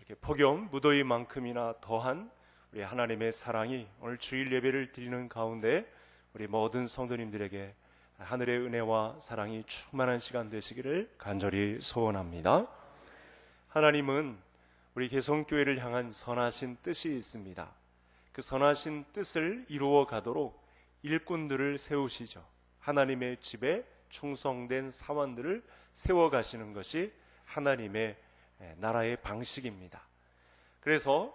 이렇게 폭염 무더위만큼이나 더한 우리 하나님의 사랑이 오늘 주일 예배를 드리는 가운데 우리 모든 성도님들에게 하늘의 은혜와 사랑이 충만한 시간 되시기를 간절히 소원합니다. 하나님은 우리 개성교회를 향한 선하신 뜻이 있습니다. 그 선하신 뜻을 이루어 가도록 일꾼들을 세우시죠. 하나님의 집에 충성된 사원들을 세워가시는 것이 하나님의 나라의 방식입니다. 그래서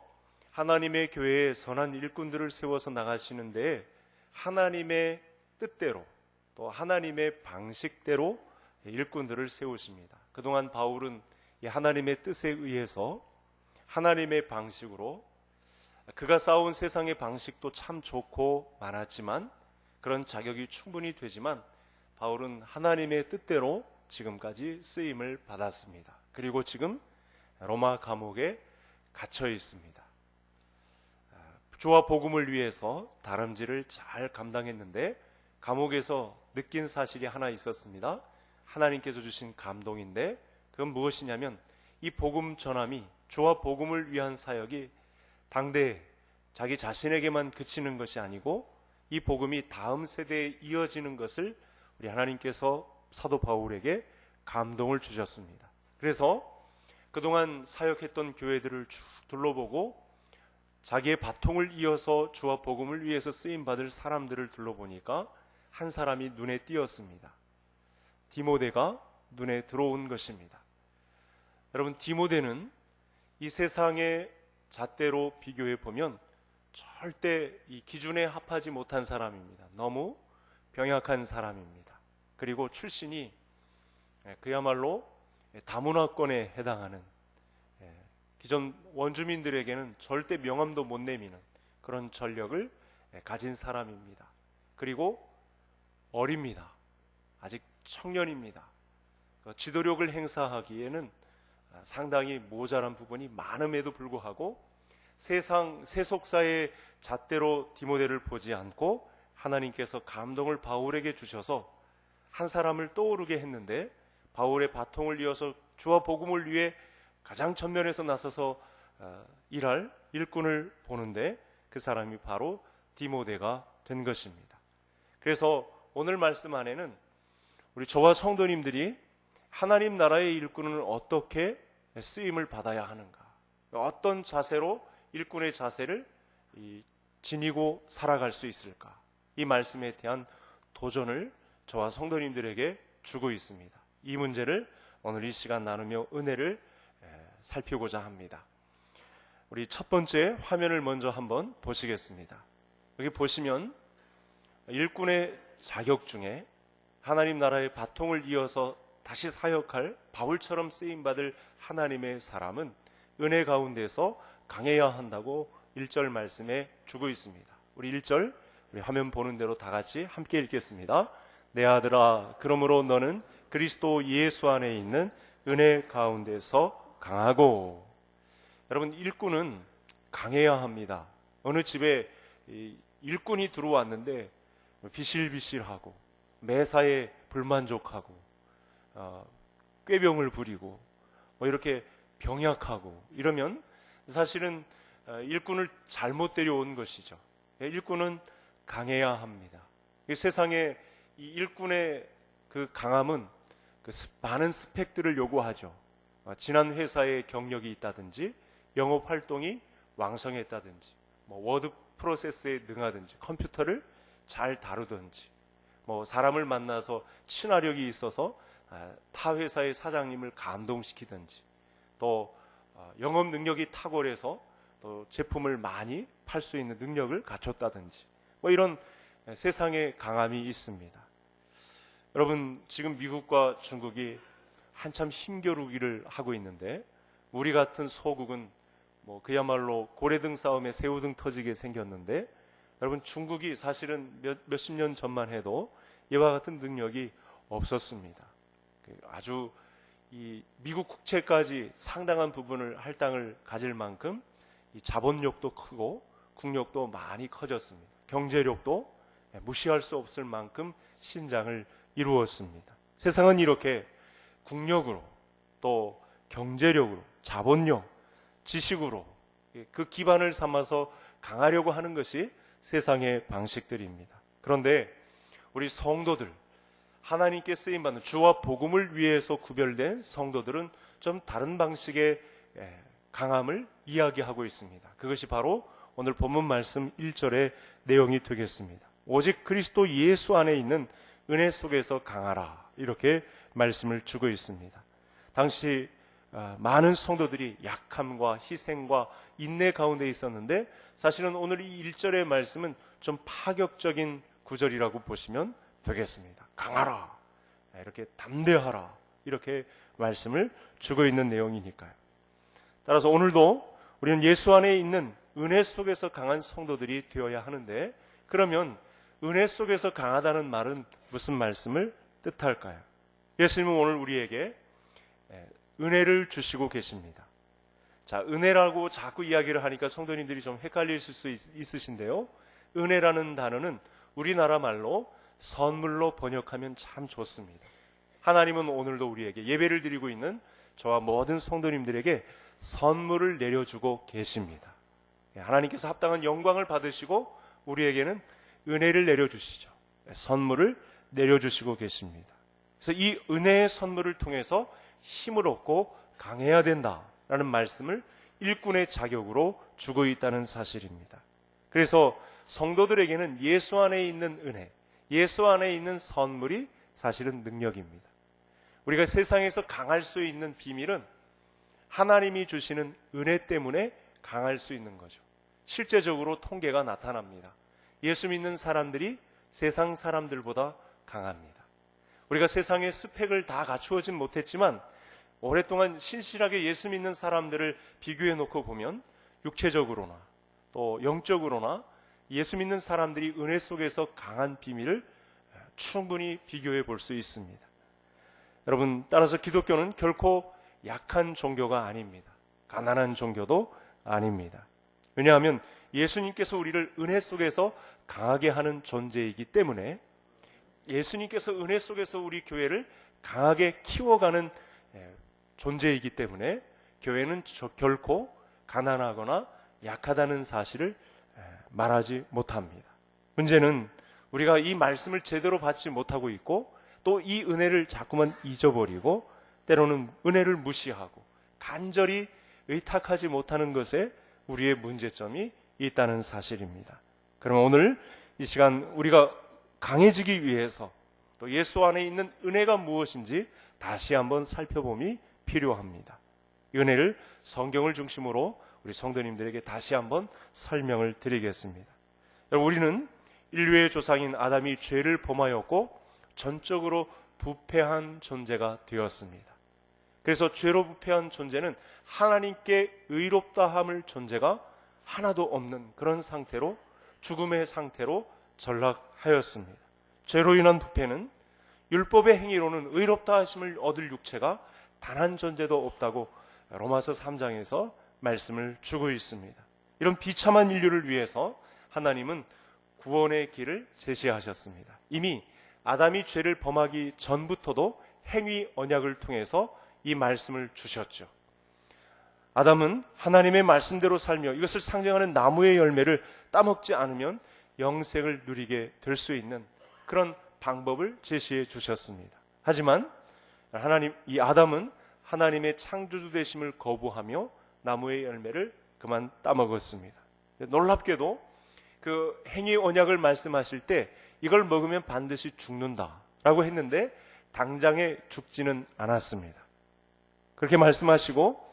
하나님의 교회에 선한 일꾼들을 세워서 나가시는데 하나님의 뜻대로 또 하나님의 방식대로 일꾼들을 세우십니다. 그동안 바울은 하나님의 뜻에 의해서 하나님의 방식으로 그가 쌓아온 세상의 방식도 참 좋고 많았지만 그런 자격이 충분히 되지만 바울은 하나님의 뜻대로 지금까지 쓰임을 받았습니다. 그리고 지금 로마 감옥에 갇혀 있습니다. 주와 복음을 위해서 다름질을 잘 감당했는데 감옥에서 느낀 사실이 하나 있었습니다. 하나님께서 주신 감동인데 그건 무엇이냐면 이 복음 전함이 주와 복음을 위한 사역이 당대에 자기 자신에게만 그치는 것이 아니고 이 복음이 다음 세대에 이어지는 것을 우리 하나님께서 사도 바울에게 감동을 주셨습니다. 그래서 그동안 사역했던 교회들을 쭉 둘러보고 자기의 바통을 이어서 주와 복음을 위해서 쓰임받을 사람들을 둘러보니까 한 사람이 눈에 띄었습니다. 디모데가 눈에 들어온 것입니다. 여러분, 디모데는 이 세상의 잣대로 비교해 보면 절대 이 기준에 합하지 못한 사람입니다. 너무 병약한 사람입니다. 그리고 출신이 그야말로 다문화권에 해당하는 기존 원주민들에게는 절대 명함도 못 내미는 그런 전력을 가진 사람입니다. 그리고 어립니다. 아직 청년입니다. 지도력을 행사하기에는 상당히 모자란 부분이 많음에도 불구하고 세상 세속사의 잣대로 디모데를 보지 않고 하나님께서 감동을 바울에게 주셔서 한 사람을 떠오르게 했는데 바울의 바통을 이어서 주와 복음을 위해 가장 전면에서 나서서 일할 일꾼을 보는데 그 사람이 바로 디모데가 된 것입니다. 그래서 오늘 말씀 안에는 우리 저와 성도님들이 하나님 나라의 일꾼은 어떻게 쓰임을 받아야 하는가, 어떤 자세로 일꾼의 자세를 지니고 살아갈 수 있을까, 이 말씀에 대한 도전을 저와 성도님들에게 주고 있습니다. 이 문제를 오늘 이 시간 나누며 은혜를 살피고자 합니다. 우리 첫 번째 화면을 먼저 한번 보시겠습니다. 여기 보시면 일꾼의 자격 중에 하나님 나라의 바통을 이어서 다시 사역할 바울처럼 쓰임받을 하나님의 사람은 은혜 가운데서 강해야 한다고 1절 말씀에 주고 있습니다. 우리 1절 우리 화면 보는 대로 다 같이 함께 읽겠습니다. 내 아들아, 그러므로 너는 그리스도 예수 안에 있는 은혜 가운데서 강하고. 여러분, 일꾼은 강해야 합니다. 어느 집에 일꾼이 들어왔는데 비실비실하고 매사에 불만족하고 꾀병을 부리고 이렇게 병약하고 이러면 사실은 일꾼을 잘못 데려온 것이죠. 일꾼은 강해야 합니다. 세상에 이 일꾼의 그 강함은 많은 스펙들을 요구하죠. 지난 회사의 경력이 있다든지 영업 활동이 왕성했다든지 워드 프로세스에 능하든지 컴퓨터를 잘 다루든지 사람을 만나서 친화력이 있어서 타 회사의 사장님을 감동시키든지 또 영업 능력이 탁월해서 또 제품을 많이 팔 수 있는 능력을 갖췄다든지 이런 세상의 강함이 있습니다. 여러분, 지금 미국과 중국이 한참 힘겨루기를 하고 있는데 우리 같은 소국은 그야말로 고래등 싸움에 새우등 터지게 생겼는데 여러분, 중국이 사실은 몇십 년 전만 해도 이와 같은 능력이 없었습니다. 아주 이 미국 국채까지 상당한 부분을 할당을 가질 만큼 이 자본력도 크고 국력도 많이 커졌습니다. 경제력도 무시할 수 없을 만큼 신장을 이루었습니다. 세상은 이렇게 국력으로 또 경제력으로 자본력 지식으로 그 기반을 삼아서 강하려고 하는 것이 세상의 방식들입니다. 그런데 우리 성도들, 하나님께 쓰임받는 주와 복음을 위해서 구별된 성도들은 좀 다른 방식의 강함을 이야기하고 있습니다. 그것이 바로 오늘 본문 말씀 1절의 내용이 되겠습니다. 오직 그리스도 예수 안에 있는 은혜 속에서 강하라, 이렇게 말씀을 주고 있습니다. 당시 많은 성도들이 약함과 희생과 인내 가운데 있었는데, 사실은 오늘 이 1절의 말씀은 좀 파격적인 구절이라고 보시면 되겠습니다. 강하라, 이렇게 담대하라, 이렇게 말씀을 주고 있는 내용이니까요. 따라서 오늘도 우리는 예수 안에 있는 은혜 속에서 강한 성도들이 되어야 하는데, 그러면 은혜 속에서 강하다는 말은 무슨 말씀을 뜻할까요? 예수님은 오늘 우리에게 은혜를 주시고 계십니다. 자, 은혜라고 자꾸 이야기를 하니까 성도님들이 좀 헷갈리실 수 있으신데요. 은혜라는 단어는 우리나라 말로 선물로 번역하면 참 좋습니다. 하나님은 오늘도 우리에게 예배를 드리고 있는 저와 모든 성도님들에게 선물을 내려주고 계십니다. 하나님께서 합당한 영광을 받으시고 우리에게는 은혜를 내려주시죠. 선물을 내려주시고 계십니다. 그래서 이 은혜의 선물을 통해서 힘을 얻고 강해야 된다라는 말씀을 일꾼의 자격으로 주고 있다는 사실입니다. 그래서 성도들에게는 예수 안에 있는 은혜, 예수 안에 있는 선물이 사실은 능력입니다. 우리가 세상에서 강할 수 있는 비밀은 하나님이 주시는 은혜 때문에 강할 수 있는 거죠. 실제적으로 통계가 나타납니다. 예수 믿는 사람들이 세상 사람들보다 강합니다. 우리가 세상의 스펙을 다 갖추어진 못했지만 오랫동안 신실하게 예수 믿는 사람들을 비교해 놓고 보면 육체적으로나 또 영적으로나 예수 믿는 사람들이 은혜 속에서 강한 비밀을 충분히 비교해 볼 수 있습니다. 여러분, 따라서 기독교는 결코 약한 종교가 아닙니다. 가난한 종교도 아닙니다. 왜냐하면 예수님께서 우리를 은혜 속에서 강하게 하는 존재이기 때문에, 예수님께서 은혜 속에서 우리 교회를 강하게 키워가는 존재이기 때문에 교회는 결코 가난하거나 약하다는 사실을 말하지 못합니다. 문제는 우리가 이 말씀을 제대로 받지 못하고 있고 또 이 은혜를 자꾸만 잊어버리고 때로는 은혜를 무시하고 간절히 의탁하지 못하는 것에 우리의 문제점이 있다는 사실입니다. 그러면 오늘 이 시간 우리가 강해지기 위해서 또 예수 안에 있는 은혜가 무엇인지 다시 한번 살펴봄이 필요합니다. 이 은혜를 성경을 중심으로 우리 성도님들에게 다시 한번 설명을 드리겠습니다. 여러분, 우리는 인류의 조상인 아담이 죄를 범하였고 전적으로 부패한 존재가 되었습니다. 그래서 죄로 부패한 존재는 하나님께 의롭다함을 존재가 하나도 없는 그런 상태로, 죽음의 상태로 전락하였습니다. 죄로 인한 부패는 율법의 행위로는 의롭다 하심을 얻을 육체가 단 한 존재도 없다고 로마서 3장에서 말씀을 주고 있습니다. 이런 비참한 인류를 위해서 하나님은 구원의 길을 제시하셨습니다. 이미 아담이 죄를 범하기 전부터도 행위 언약을 통해서 이 말씀을 주셨죠. 아담은 하나님의 말씀대로 살며 이것을 상징하는 나무의 열매를 따먹지 않으면 영생을 누리게 될 수 있는 그런 방법을 제시해 주셨습니다. 하지만 이 아담은 하나님의 창조주 되심을 거부하며 나무의 열매를 그만 따먹었습니다. 놀랍게도 그 행위 언약을 말씀하실 때 이걸 먹으면 반드시 죽는다라고 했는데 당장에 죽지는 않았습니다. 그렇게 말씀하시고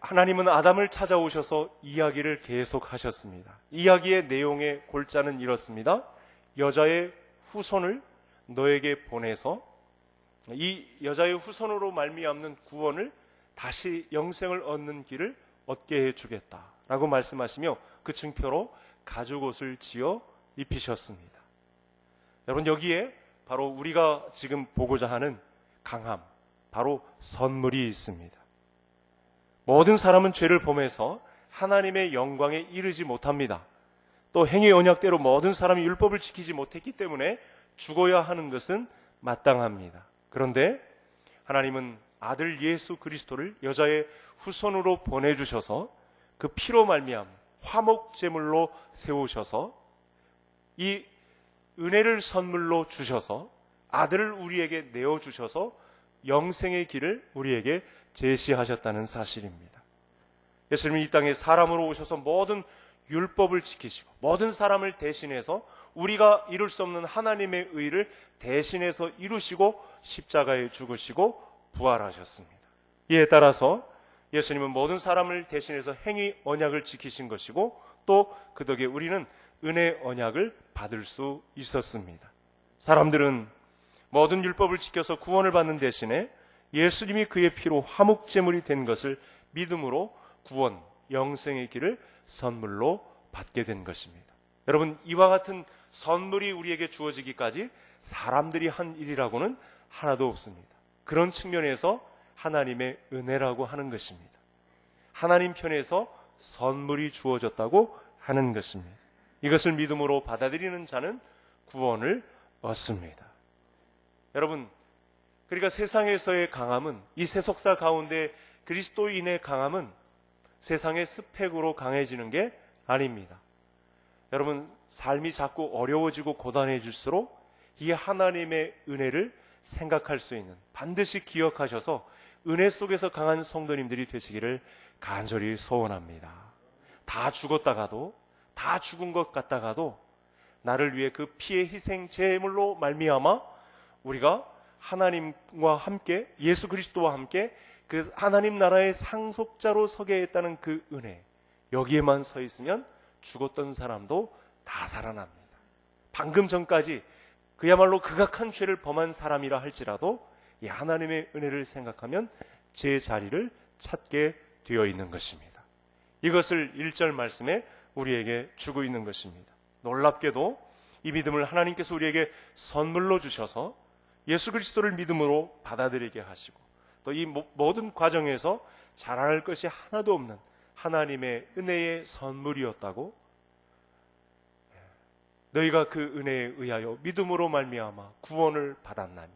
하나님은 아담을 찾아오셔서 이야기를 계속하셨습니다. 이야기의 내용의 골자는 이렇습니다. 여자의 후손을 너에게 보내서 이 여자의 후손으로 말미암는 구원을 다시 영생을 얻는 길을 얻게 해주겠다라고 말씀하시며 그 증표로 가죽옷을 지어 입히셨습니다. 여러분, 여기에 바로 우리가 지금 보고자 하는 강함, 바로 선물이 있습니다. 모든 사람은 죄를 범해서 하나님의 영광에 이르지 못합니다. 또 행위 언약대로 모든 사람이 율법을 지키지 못했기 때문에 죽어야 하는 것은 마땅합니다. 그런데 하나님은 아들 예수 그리스도를 여자의 후손으로 보내주셔서 그 피로 말미암아 화목 제물로 세우셔서 이 은혜를 선물로 주셔서 아들을 우리에게 내어주셔서 영생의 길을 우리에게 제시하셨다는 사실입니다. 예수님이 이 땅에 사람으로 오셔서 모든 율법을 지키시고 모든 사람을 대신해서 우리가 이룰 수 없는 하나님의 의를 대신해서 이루시고 십자가에 죽으시고 부활하셨습니다. 이에 따라서 예수님은 모든 사람을 대신해서 행위 언약을 지키신 것이고 또 그 덕에 우리는 은혜 언약을 받을 수 있었습니다. 사람들은 모든 율법을 지켜서 구원을 받는 대신에 예수님이 그의 피로 화목제물이 된 것을 믿음으로 구원, 영생의 길을 선물로 받게 된 것입니다. 여러분, 이와 같은 선물이 우리에게 주어지기까지 사람들이 한 일이라고는 하나도 없습니다. 그런 측면에서 하나님의 은혜라고 하는 것입니다. 하나님 편에서 선물이 주어졌다고 하는 것입니다. 이것을 믿음으로 받아들이는 자는 구원을 얻습니다. 여러분, 그러니까 세상에서의 강함은, 이 세속사 가운데 그리스도인의 강함은 세상의 스펙으로 강해지는 게 아닙니다. 여러분, 삶이 자꾸 어려워지고 고단해질수록 이 하나님의 은혜를 생각할 수 있는, 반드시 기억하셔서 은혜 속에서 강한 성도님들이 되시기를 간절히 소원합니다. 다 죽었다가도, 다 죽은 것 같다가도 나를 위해 그 피의 희생 제물로 말미암아 우리가 하나님과 함께, 예수 그리스도와 함께 그 하나님 나라의 상속자로 서게 했다는 그 은혜, 여기에만 서 있으면 죽었던 사람도 다 살아납니다. 방금 전까지 그야말로 극악한 죄를 범한 사람이라 할지라도 이 하나님의 은혜를 생각하면 제 자리를 찾게 되어 있는 것입니다. 이것을 1절 말씀에 우리에게 주고 있는 것입니다. 놀랍게도 이 믿음을 하나님께서 우리에게 선물로 주셔서 예수 그리스도를 믿음으로 받아들이게 하시고 또 이 모든 과정에서 자랑할 것이 하나도 없는 하나님의 은혜의 선물이었다고, 너희가 그 은혜에 의하여 믿음으로 말미암아 구원을 받았나니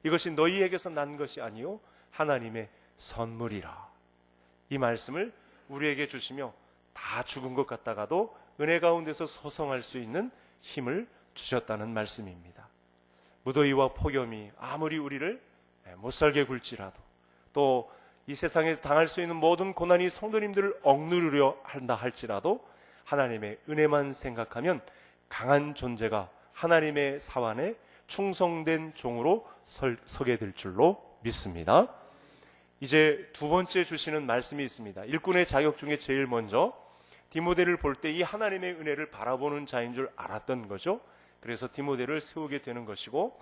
이것이 너희에게서 난 것이 아니요 하나님의 선물이라. 이 말씀을 우리에게 주시며 다 죽은 것 같다가도 은혜 가운데서 소성할 수 있는 힘을 주셨다는 말씀입니다. 무더위와 폭염이 아무리 우리를 못살게 굴지라도 또 이 세상에 당할 수 있는 모든 고난이 성도님들을 억누르려 한다 할지라도 하나님의 은혜만 생각하면 강한 존재가 하나님의 사완에 충성된 종으로 서게 될 줄로 믿습니다. 이제 두 번째 주시는 말씀이 있습니다. 일꾼의 자격 중에 제일 먼저 디모데를 볼 때 이 하나님의 은혜를 바라보는 자인 줄 알았던 거죠. 그래서 디모데를 세우게 되는 것이고,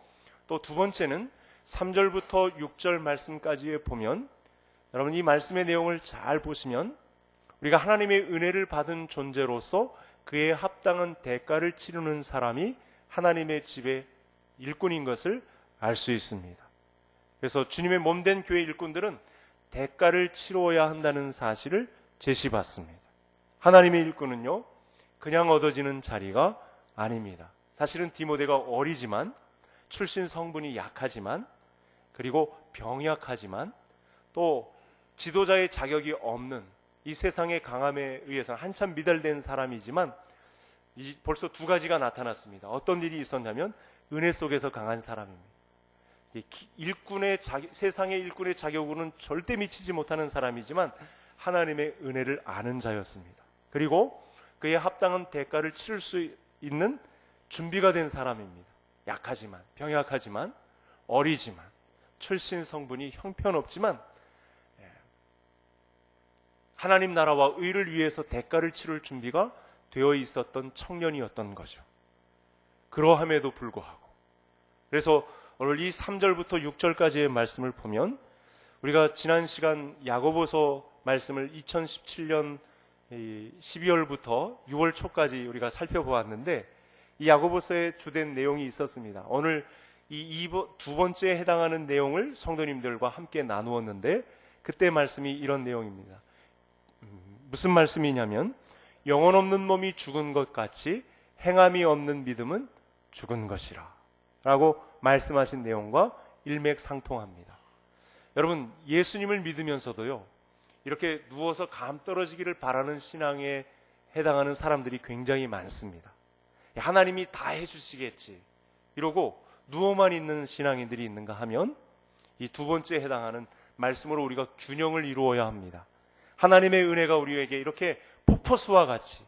또 두 번째는 3절부터 6절 말씀까지에 보면, 여러분 이 말씀의 내용을 잘 보시면 우리가 하나님의 은혜를 받은 존재로서 그에 합당한 대가를 치르는 사람이 하나님의 집의 일꾼인 것을 알 수 있습니다. 그래서 주님의 몸된 교회 일꾼들은 대가를 치러야 한다는 사실을 제시받습니다. 하나님의 일꾼은요, 그냥 얻어지는 자리가 아닙니다. 사실은 디모데가 어리지만, 출신 성분이 약하지만, 그리고 병약하지만, 또 지도자의 자격이 없는 이 세상의 강함에 의해서 한참 미달된 사람이지만 벌써 두 가지가 나타났습니다. 어떤 일이 있었냐면 은혜 속에서 강한 사람입니다. 세상의 일꾼의 자격으로는 절대 미치지 못하는 사람이지만 하나님의 은혜를 아는 자였습니다. 그리고 그에 합당한 대가를 치를 수 있는 준비가 된 사람입니다. 약하지만, 병약하지만, 어리지만, 출신 성분이 형편없지만 하나님 나라와 의를 위해서 대가를 치를 준비가 되어 있었던 청년이었던 거죠. 그러함에도 불구하고, 그래서 오늘 이 3절부터 6절까지의 말씀을 보면 우리가 지난 시간 야고보서 말씀을 2017년 12월부터 6월 초까지 우리가 살펴보았는데 이 야고보서의 주된 내용이 있었습니다. 오늘 이 두 번째에 해당하는 내용을 성도님들과 함께 나누었는데 그때 말씀이 이런 내용입니다. 무슨 말씀이냐면 영혼 없는 몸이 죽은 것 같이 행함이 없는 믿음은 죽은 것이라 라고 말씀하신 내용과 일맥상통합니다. 여러분, 예수님을 믿으면서도요, 이렇게 누워서 감 떨어지기를 바라는 신앙에 해당하는 사람들이 굉장히 많습니다. 하나님이 다 해주시겠지 이러고 누워만 있는 신앙인들이 있는가 하면 이 두 번째에 해당하는 말씀으로 우리가 균형을 이루어야 합니다. 하나님의 은혜가 우리에게 이렇게 폭포수와 같이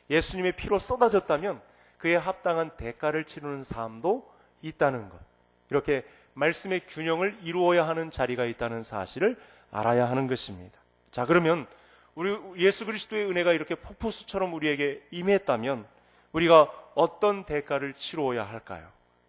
예수님의 피로 쏟아졌다면 그에 합당한 대가를 치르는 삶도 있다는 것, 이렇게 말씀의 균형을 이루어야 하는 자리가 있다는 사실을 알아야 하는 것입니다. 자, 그러면 우리 예수 그리스도의 은혜가 이렇게 폭포수처럼 우리에게 임했다면 우리가 어떤 대가를 치루어야 할까요?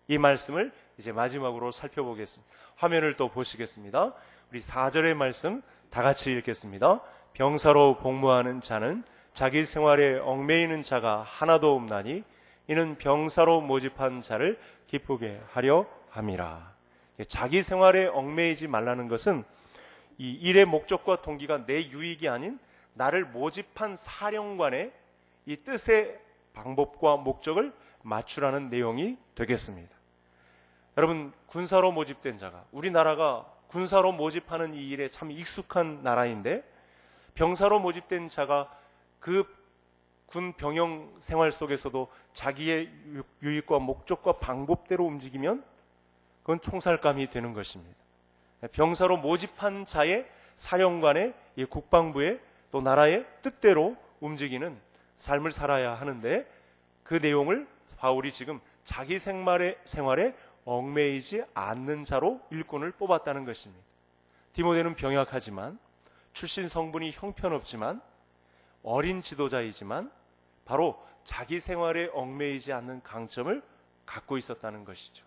이 말씀을 이제 마지막으로 살펴보겠습니다. 화면을 또 보시겠습니다. 우리 4절의 말씀 다 같이 읽겠습니다. 병사로 복무하는 자는 자기 생활에 얽매이는 자가 하나도 없나니 이는 병사로 모집한 자를 기쁘게 하려 함이라. 자기 생활에 얽매이지 말라는 것은 이 일의 목적과 동기가 내 유익이 아닌 나를 모집한 사령관의 이 뜻의 방법과 목적을 맞추라는 내용이 되겠습니다. 여러분, 군사로 모집된 자가, 우리나라가 군사로 모집하는 이 일에 참 익숙한 나라인데 병사로 모집된 자가 그 군 병영 생활 속에서도 자기의 유익과 목적과 방법대로 움직이면 그건 총살감이 되는 것입니다. 병사로 모집한 자의 사령관의 이 국방부의 또 나라의 뜻대로 움직이는 삶을 살아야 하는데 그 내용을 바울이 지금 자기 생활에 얽매이지 않는 자로 일꾼을 뽑았다는 것입니다. 디모데는 병약하지만 출신 성분이 형편없지만 어린 지도자이지만 바로 자기 생활에 얽매이지 않는 강점을 갖고 있었다는 것이죠.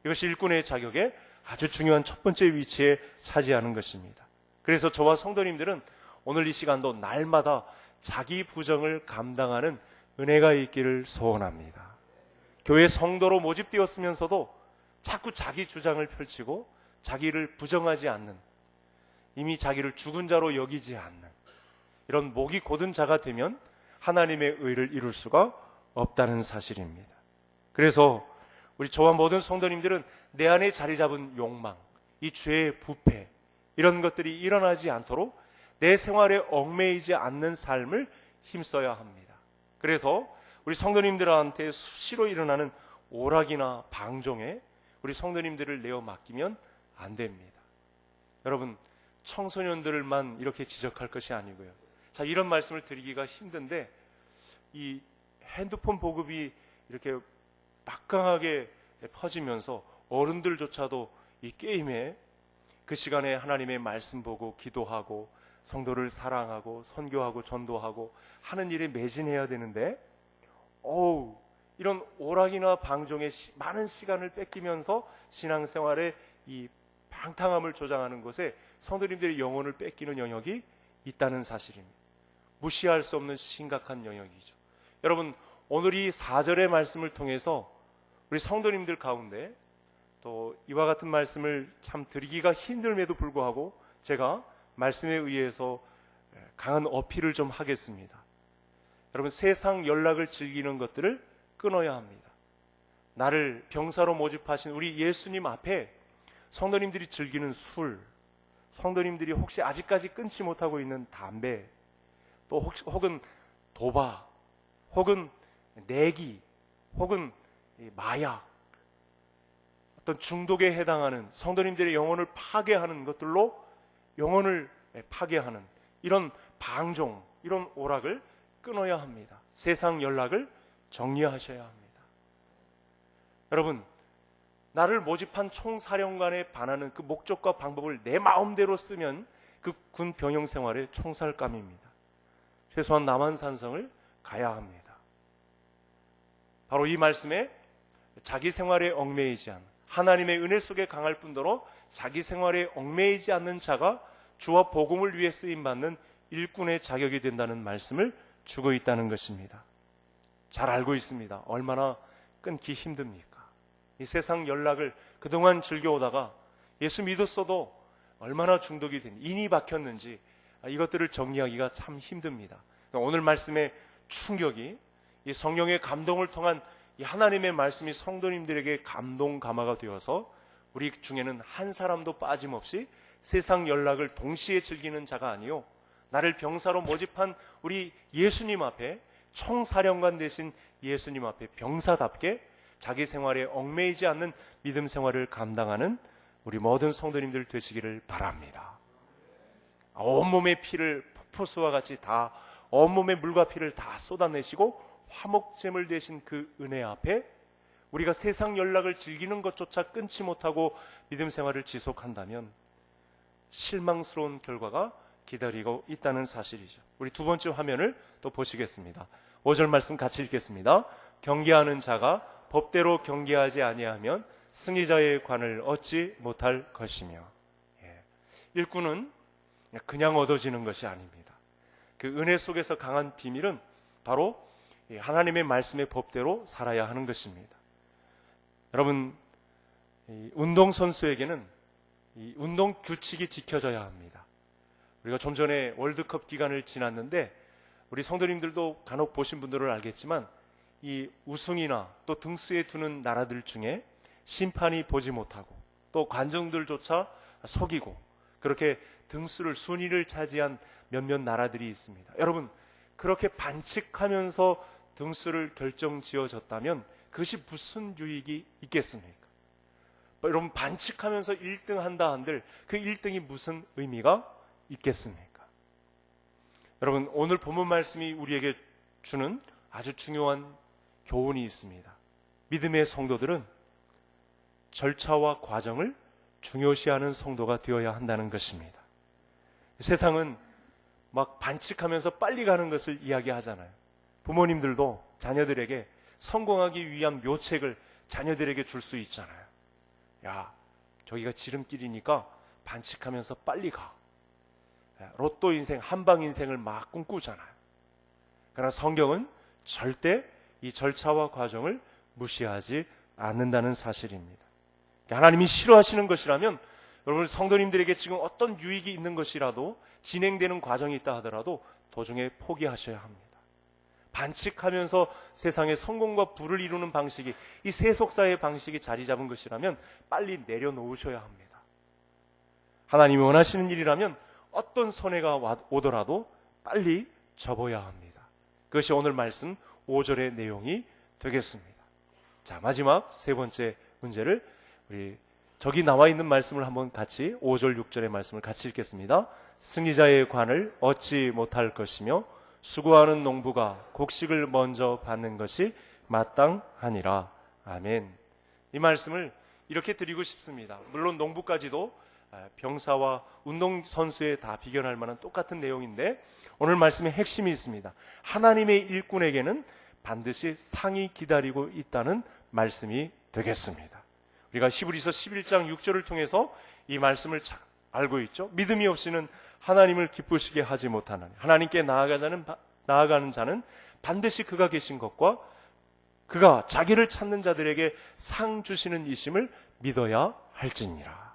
이것이 일꾼의 자격에 아주 중요한 첫 번째 위치에 차지하는 것입니다. 그래서 저와 성도님들은 오늘 이 시간도 날마다 자기 부정을 감당하는 은혜가 있기를 소원합니다. 교회 성도로 모집되었으면서도 자꾸 자기 주장을 펼치고 자기를 부정하지 않는, 이미 자기를 죽은 자로 여기지 않는 이런 목이 곧은 자가 되면 하나님의 의를 이룰 수가 없다는 사실입니다. 그래서 우리 저와 모든 성도님들은 내 안에 자리 잡은 욕망, 이 죄의 부패, 이런 것들이 일어나지 않도록 내 생활에 얽매이지 않는 삶을 힘써야 합니다. 그래서 우리 성도님들한테 수시로 일어나는 오락이나 방종에 우리 성도님들을 내어 맡기면 안 됩니다. 여러분, 청소년들만 이렇게 지적할 것이 아니고요. 자, 이런 말씀을 드리기가 힘든데 이 핸드폰 보급이 이렇게 막강하게 퍼지면서 어른들조차도 이 게임에 그 시간에 하나님의 말씀 보고 기도하고 성도를 사랑하고 선교하고 전도하고 하는 일에 매진해야 되는데 이런 오락이나 방종에 많은 시간을 뺏기면서 신앙생활에 이 방탕함을 조장하는 것에 성도님들의 영혼을 뺏기는 영역이 있다는 사실입니다. 무시할 수 없는 심각한 영역이죠. 여러분, 오늘 이 4절의 말씀을 통해서 우리 성도님들 가운데 또 이와 같은 말씀을 참 드리기가 힘들음에도 불구하고 제가 말씀에 의해서 강한 어필을 좀 하겠습니다. 여러분, 세상 연락을 즐기는 것들을 끊어야 합니다. 나를 병사로 모집하신 우리 예수님 앞에 성도님들이 즐기는 술, 성도님들이 혹시 아직까지 끊지 못하고 있는 담배, 또 혹은 도박, 혹은 내기, 혹은 마약, 어떤 중독에 해당하는 성도님들의 영혼을 파괴하는 것들로 영혼을 파괴하는 이런 방종, 이런 오락을 끊어야 합니다. 세상 연락을 정리하셔야 합니다. 여러분, 나를 모집한 총사령관에 반하는 그 목적과 방법을 내 마음대로 쓰면 그 군 병영 생활의 총살감입니다. 최소한 남한산성을 가야 합니다. 바로 이 말씀에 자기 생활에 얽매이지 않는, 하나님의 은혜 속에 강할 뿐더러 자기 생활에 얽매이지 않는 자가 주와 복음을 위해 쓰임받는 일꾼의 자격이 된다는 말씀을 주고 있다는 것입니다. 잘 알고 있습니다. 얼마나 끊기 힘듭니까? 이 세상 연락을 그동안 즐겨오다가 예수 믿었어도 얼마나 중독이 된, 인이 박혔는지 이것들을 정리하기가 참 힘듭니다. 오늘 말씀의 충격이 이 성령의 감동을 통한 이 하나님의 말씀이 성도님들에게 감동 감화가 되어서 우리 중에는 한 사람도 빠짐없이 세상 연락을 동시에 즐기는 자가 아니요 나를 병사로 모집한 우리 예수님 앞에, 총사령관 되신 예수님 앞에 병사답게 자기 생활에 얽매이지 않는 믿음 생활을 감당하는 우리 모든 성도님들 되시기를 바랍니다. 온몸의 피를 폭포수와 같이 다, 온몸의 물과 피를 다 쏟아내시고 화목제물 되신 그 은혜 앞에 우리가 세상 연락을 즐기는 것조차 끊지 못하고 믿음 생활을 지속한다면 실망스러운 결과가 기다리고 있다는 사실이죠. 우리 두 번째 화면을 또 보시겠습니다. 5절 말씀 같이 읽겠습니다. 경계하는 자가 법대로 경계하지 아니하면 승리자의 관을 얻지 못할 것이며. 일꾼은 그냥 얻어지는 것이 아닙니다. 그 은혜 속에서 강한 비밀은 바로 하나님의 말씀의 법대로 살아야 하는 것입니다. 여러분, 운동선수에게는 이 운동 규칙이 지켜져야 합니다. 우리가 좀 전에 월드컵 기간을 지났는데 우리 성도님들도 간혹 보신 분들은 알겠지만 이 우승이나 또 등수에 두는 나라들 중에 심판이 보지 못하고 또 관중들조차 속이고 그렇게 등수를, 순위를 차지한 몇몇 나라들이 있습니다. 여러분, 그렇게 반칙하면서 등수를 결정지어졌다면 그것이 무슨 유익이 있겠습니까? 여러분, 반칙하면서 1등 한다 한들 그 1등이 무슨 의미가 있겠습니까? 여러분, 오늘 본문 말씀이 우리에게 주는 아주 중요한 교훈이 있습니다. 믿음의 성도들은 절차와 과정을 중요시하는 성도가 되어야 한다는 것입니다. 세상은 막 반칙하면서 빨리 가는 것을 이야기하잖아요. 부모님들도 자녀들에게 성공하기 위한 묘책을 자녀들에게 줄 수 있잖아요. 야, 저기가 지름길이니까 반칙하면서 빨리 가. 로또 인생, 한방 인생을 막 꿈꾸잖아요. 그러나 성경은 절대 이 절차와 과정을 무시하지 않는다는 사실입니다. 하나님이 싫어하시는 것이라면 여러분, 성도님들에게 지금 어떤 유익이 있는 것이라도, 진행되는 과정이 있다 하더라도 도중에 포기하셔야 합니다. 반칙하면서 세상의 성공과 부를 이루는 방식이, 이 세속사의 방식이 자리 잡은 것이라면 빨리 내려놓으셔야 합니다. 하나님이 원하시는 일이라면 어떤 손해가 오더라도 빨리 접어야 합니다. 그것이 오늘 말씀 5절의 내용이 되겠습니다. 자, 마지막 세 번째 문제를 우리 저기 나와 있는 말씀을 한번 같이 5절 6절의 말씀을 같이 읽겠습니다. 승리자의 관을 얻지 못할 것이며 수고하는 농부가 곡식을 먼저 받는 것이 마땅하니라. 아멘. 이 말씀을 이렇게 드리고 싶습니다. 물론 농부까지도 병사와 운동선수에 다 비견할 만한 똑같은 내용인데 오늘 말씀의 핵심이 있습니다. 하나님의 일꾼에게는 반드시 상이 기다리고 있다는 말씀이 되겠습니다. 우리가 히브리서 11장 6절을 통해서 이 말씀을 잘 알고 있죠. 믿음이 없이는 하나님을 기쁘시게 하지 못하나니 하나님께 나아가는 자는 반드시 그가 계신 것과 그가 자기를 찾는 자들에게 상 주시는 이심을 믿어야 할지니라.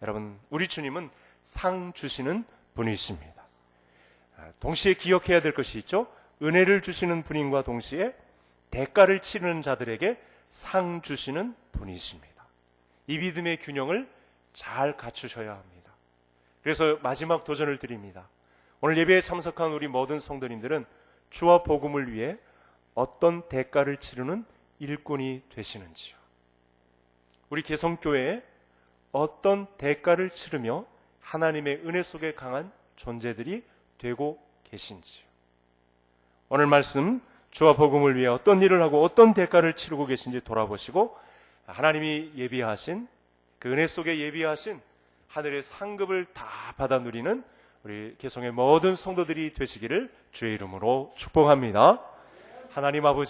여러분, 우리 주님은 상 주시는 분이십니다. 동시에 기억해야 될 것이 있죠. 은혜를 주시는 분인과 동시에 대가를 치르는 자들에게 상 주시는 분이십니다. 이 믿음의 균형을 잘 갖추셔야 합니다. 그래서 마지막 도전을 드립니다. 오늘 예배에 참석한 우리 모든 성도님들은 주와 복음을 위해 어떤 대가를 치르는 일꾼이 되시는지요. 우리 개성교회에 어떤 대가를 치르며 하나님의 은혜 속에 강한 존재들이 되고 계신지요. 오늘 말씀, 주와 복음을 위해 어떤 일을 하고 어떤 대가를 치르고 계신지 돌아보시고 하나님이 예비하신, 그 은혜 속에 예비하신 하늘의 상급을 다 받아 누리는 우리 개성의 모든 성도들이 되시기를 주의 이름으로 축복합니다. 하나님 아버지,